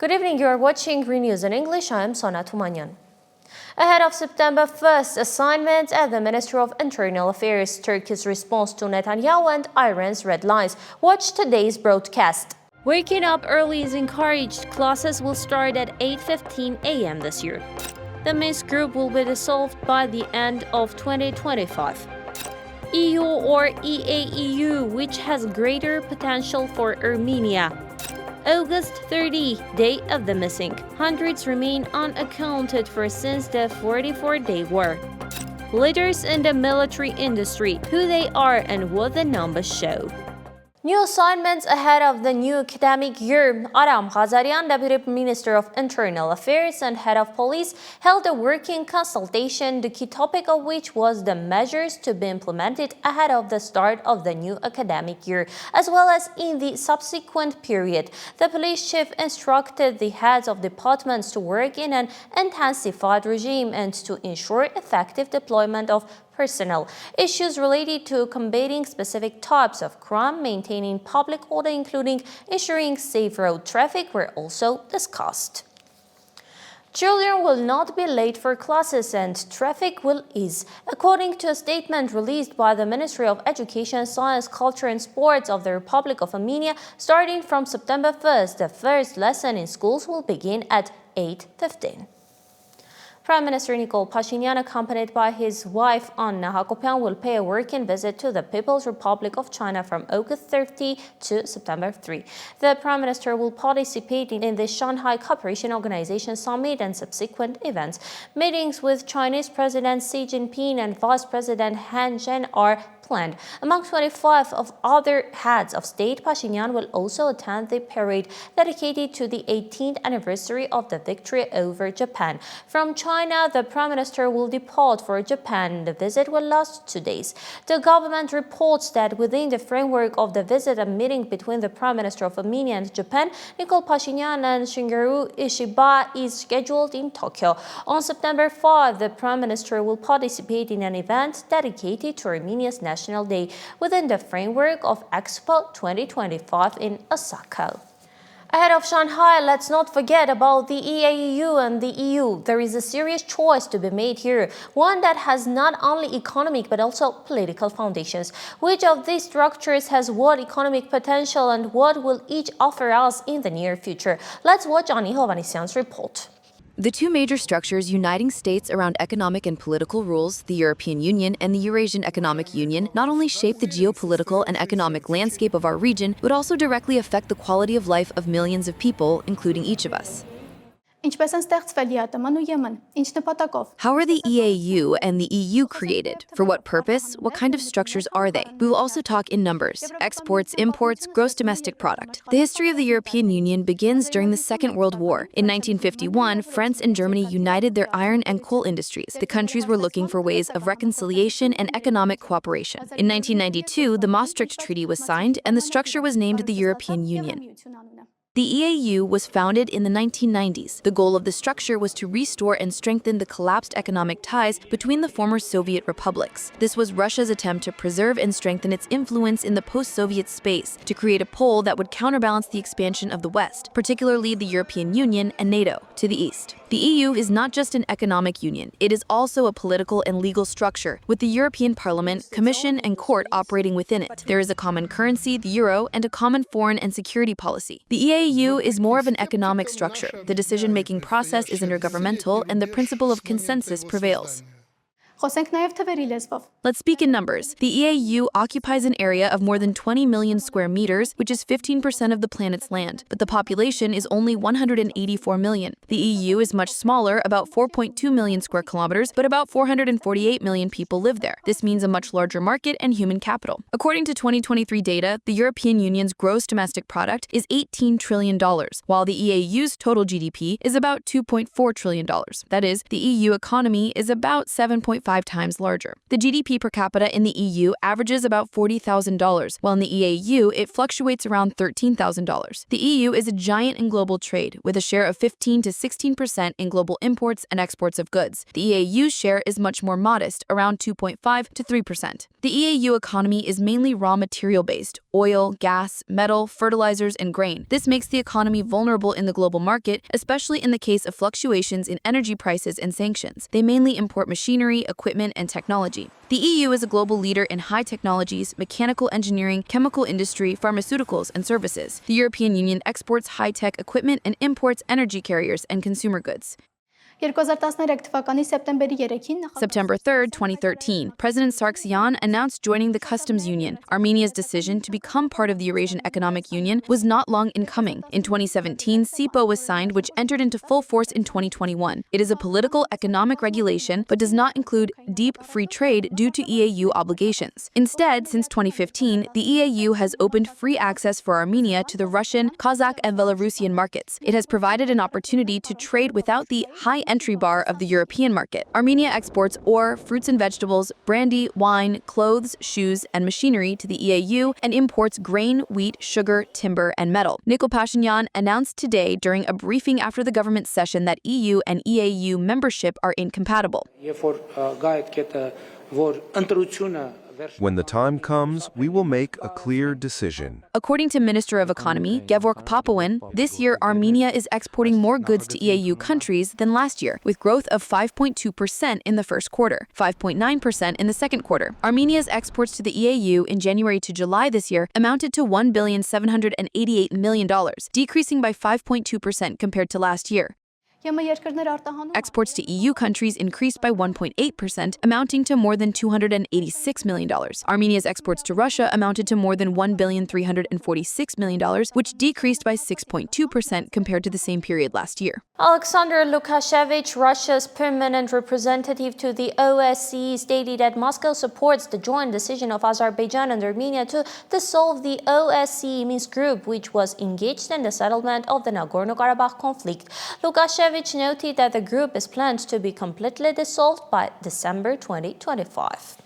Good evening, you are watching ReNEWS in English. I am Sona Tumanyan. Ahead of September 1st assignment at the Ministry of Internal Affairs, Turkey's response to Netanyahu and Iran's red lines. Watch today's broadcast. Waking up early is encouraged. Classes will start at 8:15 a.m. this year. The Minsk group will be dissolved by the end of 2025. EU or EAEU, which has greater potential for Armenia. August 30, Day of the Missing. Hundreds remain unaccounted for since the 44-day war. Leaders in the military industry, who they are and what the numbers show. New assignments ahead of the new academic year. Aram Ghazarian, Deputy Minister of Internal Affairs and Head of Police, held a working consultation, the key topic of which was the measures to be implemented ahead of the start of the new academic year, as well as in the subsequent period. The police chief instructed the heads of departments to work in an intensified regime and to ensure effective deployment of personnel. Issues related to combating specific types of crime, maintaining public order, including ensuring safe road traffic, were also discussed. Children will not be late for classes and traffic will ease. According to a statement released by the Ministry of Education, Science, Culture and Sports of the Republic of Armenia, starting from September 1st, the first lesson in schools will begin at 8:15. Prime Minister Nikol Pashinyan, accompanied by his wife Anna Hakopian, will pay a working visit to the People's Republic of China from August 30 to September 3. The Prime Minister will participate in the Shanghai Cooperation Organization Summit and subsequent events. Meetings with Chinese President Xi Jinping and Vice President Han Zheng are planned. Among 25 of other heads of state, Pashinyan will also attend the parade dedicated to the 18th anniversary of the victory over Japan. From China, the Prime Minister will depart for Japan. The visit will last 2 days. The government reports that within the framework of the visit, a meeting between the Prime Minister of Armenia and Japan, Nikol Pashinyan, and Shigeru Ishiba is scheduled in Tokyo. On September 5, the Prime Minister will participate in an event dedicated to Armenia's National Day within the framework of Expo 2025 in Osaka. Ahead of Shanghai, let's not forget about the EAEU and the EU. There is a serious choice to be made here, one that has not only economic but also political foundations. Which of these structures has what economic potential and what will each offer us in the near future? Let's watch Ani Hovhannisyan's report. The two major structures uniting states around economic and political rules, the European Union and the Eurasian Economic Union, not only shape the geopolitical and economic landscape of our region, but also directly affect the quality of life of millions of people, including each of us. How are the EAU and the EU created? For what purpose? What kind of structures are they? We will also talk in numbers: exports, imports, gross domestic product. The history of the European Union begins during the Second World War. In 1951, France and Germany united their iron and coal industries. The countries were looking for ways of reconciliation and economic cooperation. In 1992, the Maastricht Treaty was signed and the structure was named the European Union. The EAU was founded in the 1990s. The goal of the structure was to restore and strengthen the collapsed economic ties between the former Soviet republics. This was Russia's attempt to preserve and strengthen its influence in the post-Soviet space, to create a pole that would counterbalance the expansion of the West, particularly the European Union and NATO, to the east. The EU is not just an economic union, it is also a political and legal structure, with the European Parliament, Commission, and Court operating within it. There is a common currency, the euro, and a common foreign and security policy. The EAU is more of an economic structure. The decision-making process is intergovernmental, and the principle of consensus prevails. Let's speak in numbers. The EAU occupies an area of more than 20 million square meters, which is 15% of the planet's land, but the population is only 184 million. The EU is much smaller, about 4.2 million square kilometers, but about 448 million people live there. This means a much larger market and human capital. According to 2023 data, the European Union's gross domestic product is $18 trillion, while the EAU's total GDP is about $2.4 trillion. That is, the EU economy is about $7.5 5 times larger. The GDP per capita in the EU averages about $40,000, while in the EAU it fluctuates around $13,000. The EU is a giant in global trade, with a share of 15 to 16% in global imports and exports of goods. The EAU's share is much more modest, around 2.5 to 3%. The EAU economy is mainly raw material-based: oil, gas, metal, fertilizers, and grain. This makes the economy vulnerable in the global market, especially in the case of fluctuations in energy prices and sanctions. They mainly import machinery, equipment, and technology. The EU is a global leader in high technologies, mechanical engineering, chemical industry, pharmaceuticals, and services. The European Union exports high-tech equipment and imports energy carriers and consumer goods. 2013 թվականի սեպտեմբերի 3-ին September 3, 2013, President Sargsyan announced joining the customs union. Armenia's decision to become part of the Eurasian Economic Union was not long in coming. In 2017, SEPA was signed, which entered into full force in 2021. It is a political economic regulation, but does not include deep free trade due to EAU obligations. Instead, since 2015, the EAU has opened free access for Armenia to the Russian, Kazakh, and Belarusian markets. It has provided an opportunity to trade without the high entry bar of the European market. Armenia exports ore, fruits and vegetables, brandy, wine, clothes, shoes, and machinery to the EAU and imports grain, wheat, sugar, timber, and metal. Nikol Pashinyan announced today during a briefing after the government session that EU and EAU membership are incompatible. When the time comes, we will make a clear decision. According to Minister of Economy, Gevorg Papuin, this year Armenia is exporting more goods to EAU countries than last year, with growth of 5.2% in the first quarter, 5.9% in the second quarter. Armenia's exports to the EAU in January to July this year amounted to $1,788 million, decreasing by 5.2% compared to last year. Exports to EU countries increased by 1.8%, amounting to more than $286 million. Armenia's exports to Russia amounted to more than $1,346 million, which decreased by 6.2% compared to the same period last year. Alexander Lukashevich, Russia's permanent representative to the OSCE, stated that Moscow supports the joint decision of Azerbaijan and Armenia to dissolve the OSCE Minsk group, which was engaged in the settlement of the Nagorno-Karabakh conflict. Lukashevich noted that the group is planned to be completely dissolved by December 2025.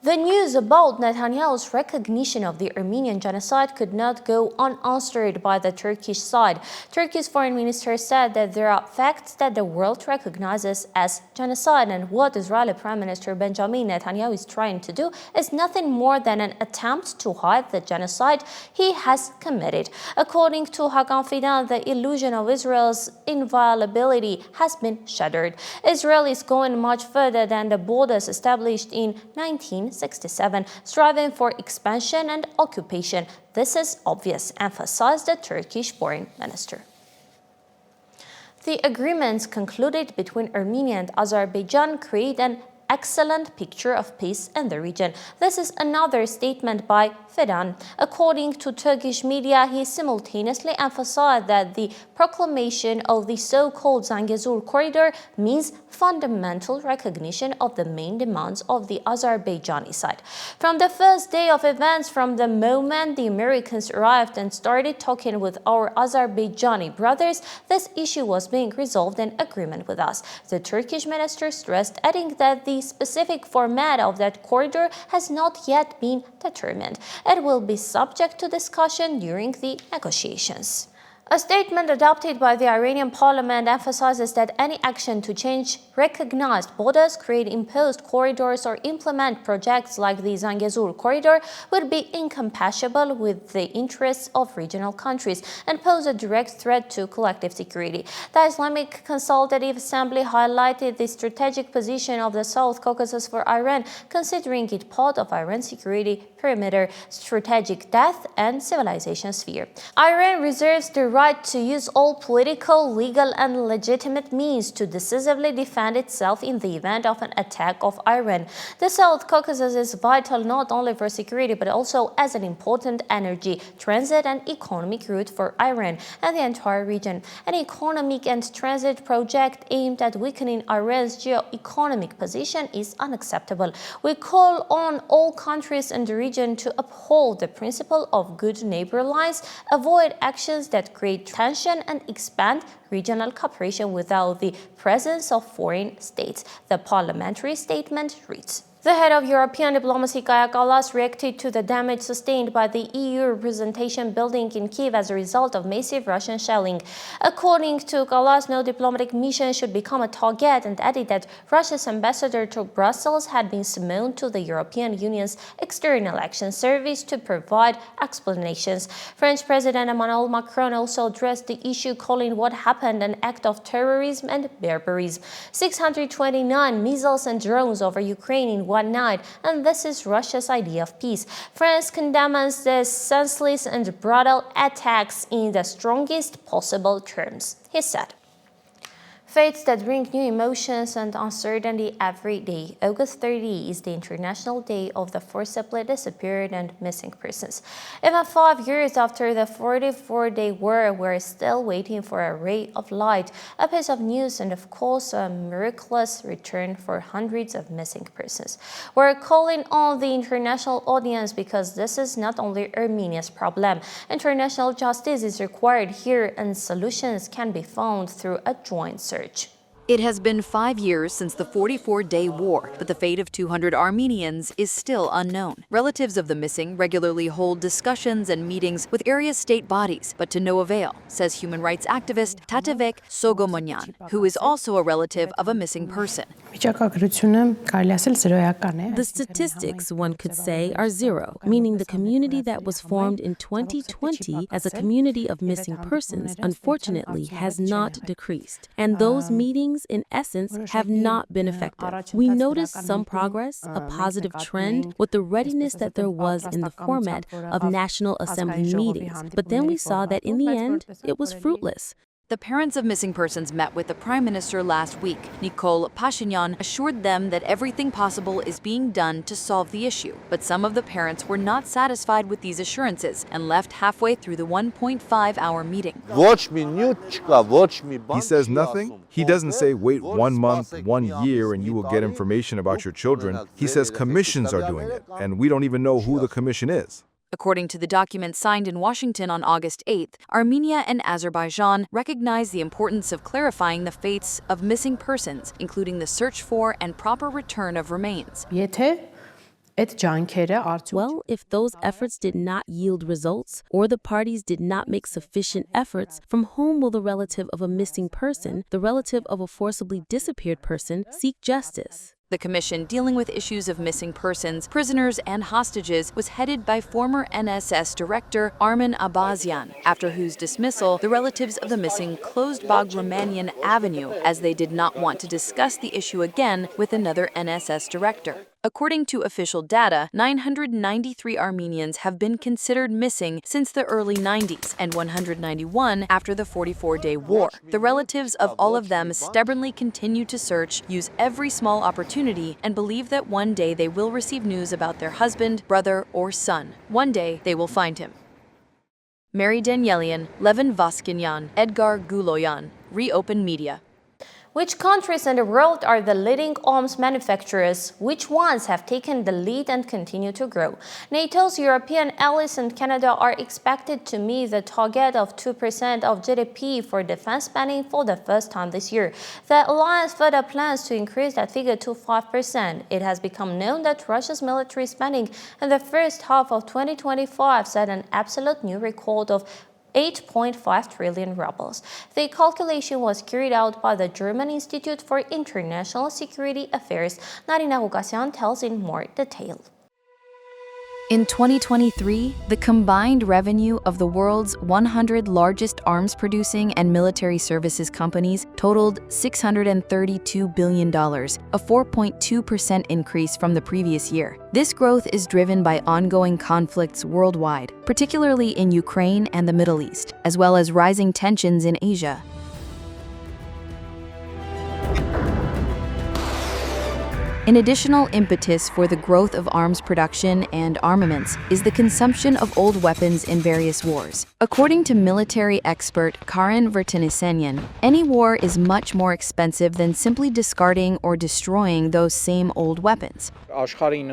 The news about Netanyahu's recognition of the Armenian genocide could not go unanswered by the Turkish side. Turkey's foreign minister said that there are facts that the world recognizes as genocide, and what Israeli Prime Minister Benjamin Netanyahu is trying to do is nothing more than an attempt to hide the genocide he has committed. According to Hakan Fidan, the illusion of Israel's inviolability has been shattered. Israel is going much further than the borders established in 1967, striving for expansion and occupation. This is obvious, emphasized the Turkish foreign minister. The agreements concluded between Armenia and Azerbaijan create an excellent picture of peace in the region. This is another statement by Fidan. According to Turkish media, he simultaneously emphasized that the proclamation of the so-called Zangezur corridor means fundamental recognition of the main demands of the Azerbaijani side. From the first day of events, from the moment the Americans arrived and started talking with our Azerbaijani brothers, this issue was being resolved in agreement with us, the Turkish minister stressed, adding that the specific format of that corridor has not yet been determined. It will be subject to discussion during the negotiations. A statement adopted by the Iranian parliament emphasizes that any action to change recognized borders, create imposed corridors, or implement projects like the Zangezur corridor would be incompatible with the interests of regional countries and pose a direct threat to collective security. The Islamic Consultative Assembly highlighted the strategic position of the South Caucasus for Iran, considering it part of Iran's security perimeter, strategic depth, and civilization sphere. Iran reserves the right to use all political, legal, and legitimate means to decisively defend itself in the event of an attack of Iran. The South Caucasus is vital not only for security but also as an important energy, transit, and economic route for Iran and the entire region. An economic and transit project aimed at weakening Iran's geo-economic position is unacceptable. We call on all countries in the region to uphold the principle of good neighbor alliance, avoid actions that create create tension and expand regional cooperation without the presence of foreign states, the parliamentary statement reads. The head of European diplomacy, Kaja Kallas, reacted to the damage sustained by the EU representation building in Kyiv as a result of massive Russian shelling. According to Kallas, no diplomatic mission should become a target, and added that Russia's ambassador to Brussels had been summoned to the European Union's External Action Service to provide explanations. French President Emmanuel Macron also addressed the issue, calling what happened an act of terrorism and barbarism. 629 missiles and drones over Ukraine in one night, and this is Russia's idea of peace. France condemns the senseless and brutal attacks in the strongest possible terms, he said. Fates that bring new emotions and uncertainty every day. August 30 is the International Day of the Forcibly Disappeared and Missing Persons. Even 5 years after the 44-day war, we're still waiting for a ray of light, a piece of news, and of course, a miraculous return for hundreds of missing persons. We're calling on the international audience because this is not only Armenia's problem. International justice is required here, and solutions can be found through a joint search. It has been 5 years since the 44-day war, but the fate of 200 Armenians is still unknown. Relatives of the missing regularly hold discussions and meetings with area state bodies, but to no avail, says human rights activist Tatevek Sogomonyan, who is also a relative of a missing person. The statistics, one could say, are zero, meaning the community that was formed in 2020 as a community of missing persons, unfortunately, has not decreased. And those meetings, in essence, have not been effective. We noticed some progress, a positive trend, with the readiness that there was in the format of National Assembly meetings. But then we saw that in the end, it was fruitless. The parents of missing persons met with the Prime Minister last week. Nikol Pashinyan assured them that everything possible is being done to solve the issue. But some of the parents were not satisfied with these assurances and left halfway through the 1.5-hour meeting. He says nothing. He doesn't say wait 1 month, 1 year, and you will get information about your children. He says commissions are doing it, and we don't even know who the commission is. According to the document signed in Washington on August 8th, Armenia and Azerbaijan recognize the importance of clarifying the fates of missing persons, including the search for and proper return of remains. Well, if those efforts did not yield results, or the parties did not make sufficient efforts, from whom will the relative of a missing person, the relative of a forcibly disappeared person, seek justice? The commission dealing with issues of missing persons, prisoners, and hostages was headed by former NSS director Armen Abazian, after whose dismissal the relatives of the missing closed Bagramanian Avenue as they did not want to discuss the issue again with another NSS director. According to official data, 993 Armenians have been considered missing since the early 90s and 191 after the 44-day war. The relatives of all of them stubbornly continue to search, use every small opportunity, and believe that one day they will receive news about their husband, brother, or son. One day they will find him. Mary Danielian, Levin Vaskinyan, Edgar Guloyan, ReOpen Media. Which countries in the world are the leading arms manufacturers? Which ones have taken the lead and continue to grow? NATO's European allies and Canada are expected to meet the target of 2% of GDP for defense spending for the first time this year. The alliance further plans to increase that figure to 5%. It has become known that Russia's military spending in the first half of 2025 set an absolute new record of 8.5 trillion rubles. The calculation was carried out by the German Institute for International Security Affairs. Narina Gukasyan tells in more detail. In 2023, the combined revenue of the world's 100 largest arms-producing and military services companies totaled $632 billion, a 4.2% increase from the previous year. This growth is driven by ongoing conflicts worldwide, particularly in Ukraine and the Middle East, as well as rising tensions in Asia. An additional impetus for the growth of arms production and armaments is the consumption of old weapons in various wars. According to military expert Karin Vertanisenyan, any war is much more expensive than simply discarding or destroying those same old weapons. After the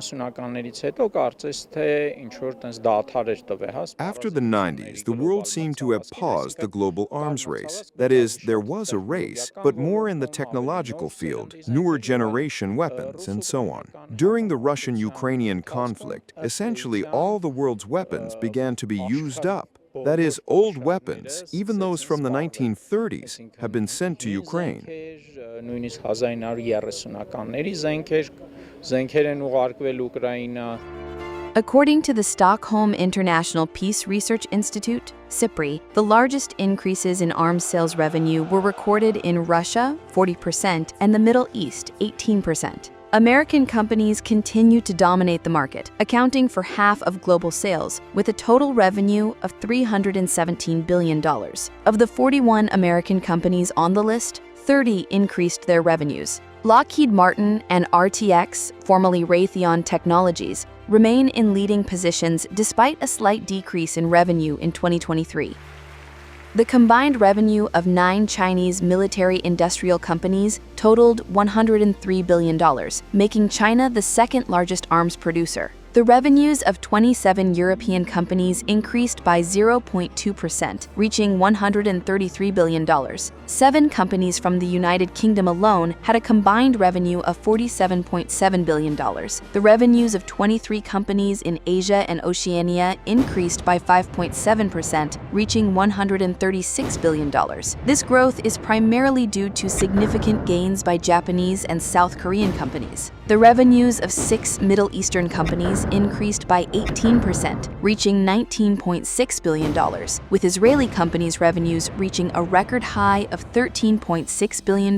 90s, the world seemed to have paused the global arms race. That is, there was a race, but more in the technological field, newer generation weapons, and so on. During the Russian-Ukrainian conflict, essentially all the world's weapons began to be used up. That is, old weapons, even those from the 1930s, have been sent to Ukraine. According to the Stockholm International Peace Research Institute, SIPRI, the largest increases in arms sales revenue were recorded in Russia, 40%, and the Middle East, 18%. American companies continue to dominate the market, accounting for half of global sales, with a total revenue of $317 billion. Of the 41 American companies on the list, 30 increased their revenues. Lockheed Martin and RTX, formerly Raytheon Technologies, remain in leading positions despite a slight decrease in revenue in 2023. The combined revenue of 9 Chinese military-industrial companies totaled $103 billion, making China the second largest arms producer. The revenues of 27 European companies increased by 0.2%, reaching $133 billion. 7 companies from the United Kingdom alone had a combined revenue of $47.7 billion. The revenues of 23 companies in Asia and Oceania increased by 5.7%, reaching $136 billion. This growth is primarily due to significant gains by Japanese and South Korean companies. The revenues of 6 Middle Eastern companies increased by 18%, reaching $19.6 billion, with Israeli companies' revenues reaching a record high of $13.6 billion,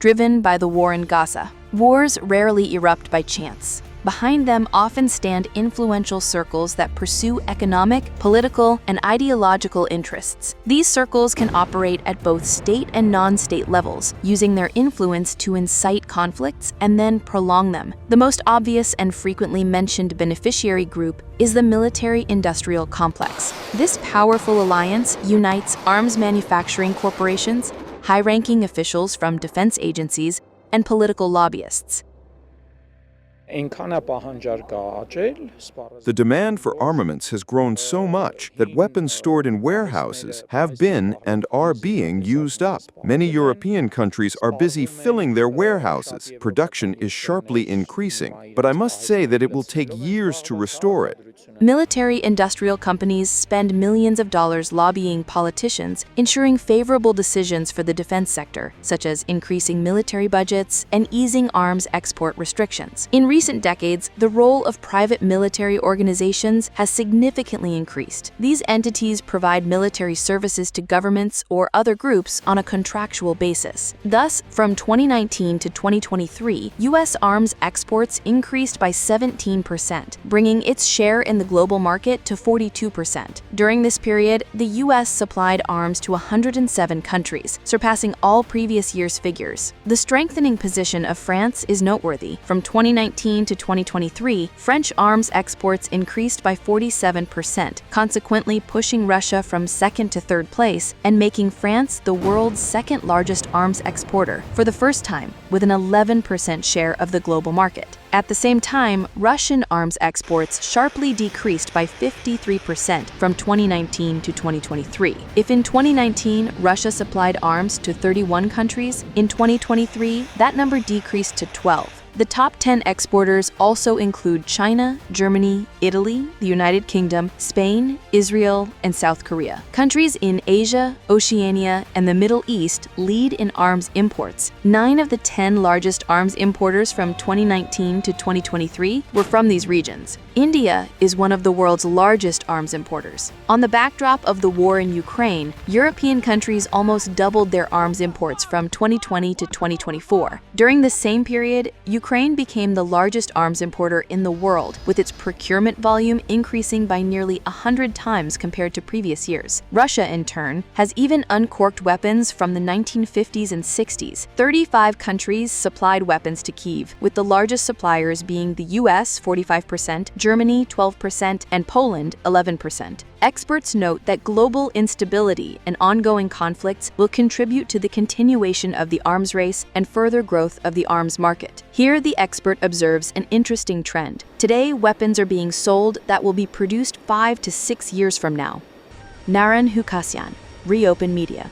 driven by the war in Gaza. Wars rarely erupt by chance. Behind them often stand influential circles that pursue economic, political, and ideological interests. These circles can operate at both state and non-state levels, using their influence to incite conflicts and then prolong them. The most obvious and frequently mentioned beneficiary group is the military-industrial complex. This powerful alliance unites arms manufacturing corporations, high-ranking officials from defense agencies, and political lobbyists. The demand for armaments has grown so much that weapons stored in warehouses have been and are being used up. Many European countries are busy filling their warehouses. Production is sharply increasing, but I must say that it will take years to restore it. Military-industrial companies spend millions of dollars lobbying politicians, ensuring favorable decisions for the defense sector, such as increasing military budgets and easing arms export restrictions. In recent decades, the role of private military organizations has significantly increased. These entities provide military services to governments or other groups on a contractual basis. Thus, from 2019 to 2023, U.S. arms exports increased by 17%, bringing its share in the global market to 42%. During this period, the U.S. supplied arms to 107 countries, surpassing all previous year's figures. The strengthening position of France is noteworthy. From 2019 to 2023, French arms exports increased by 47%, consequently pushing Russia from second to third place and making France the world's second largest arms exporter for the first time, with an 11% share of the global market. At the same time, Russian arms exports sharply decreased by 53% from 2019 to 2023. If in 2019, Russia supplied arms to 31 countries, in 2023, that number decreased to 12. The top 10 exporters also include China, Germany, Italy, the United Kingdom, Spain, Israel, and South Korea. Countries in Asia, Oceania, and the Middle East lead in arms imports. 9 of the 10 largest arms importers from 2019 to 2023 were from these regions. India is one of the world's largest arms importers. On the backdrop of the war in Ukraine, European countries almost doubled their arms imports from 2020 to 2024. During the same period, Ukraine Ukraine became the largest arms importer in the world, with its procurement volume increasing by nearly 100 times compared to previous years. Russia, in turn, has even uncorked weapons from the 1950s and 60s. 35 countries supplied weapons to Kyiv, with the largest suppliers being the US 45%, Germany 12%, and Poland 11%. Experts note that global instability and ongoing conflicts will contribute to the continuation of the arms race and further growth of the arms market. Here, the expert observes an interesting trend. Today, weapons are being sold that will be produced 5 to 6 years from now. Naren Hukasyan, ReOpen Media.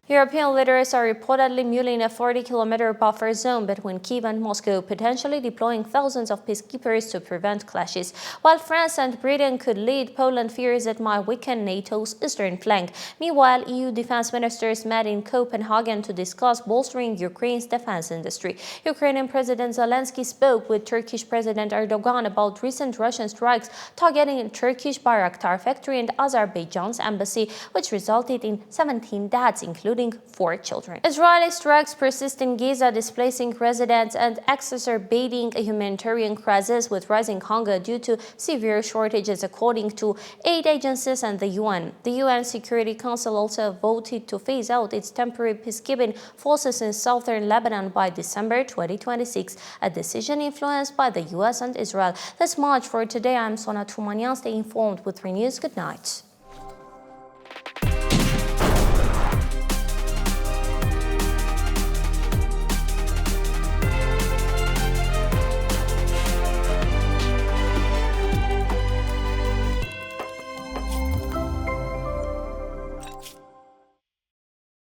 European leaders are reportedly mulling a 40-kilometer buffer zone between Kyiv and Moscow, potentially deploying thousands of peacekeepers to prevent clashes. While France and Britain could lead, Poland fears it might weaken NATO's eastern flank. Meanwhile, EU defense ministers met in Copenhagen to discuss bolstering Ukraine's defense industry. Ukrainian President Zelensky spoke with Turkish President Erdogan about recent Russian strikes targeting a Turkish Bayraktar factory and Azerbaijan's embassy, which resulted in 17 deaths, including 4 children. Israeli strikes persist in Gaza, displacing residents and exacerbating a humanitarian crisis with rising hunger due to severe shortages, according to aid agencies and the UN. The UN Security Council also voted to phase out its temporary peacekeeping forces in southern Lebanon by December 2026, a decision influenced by the US and Israel. That's much for today. I'm Sona Tumanyan. Stay informed with ReNews. Good night.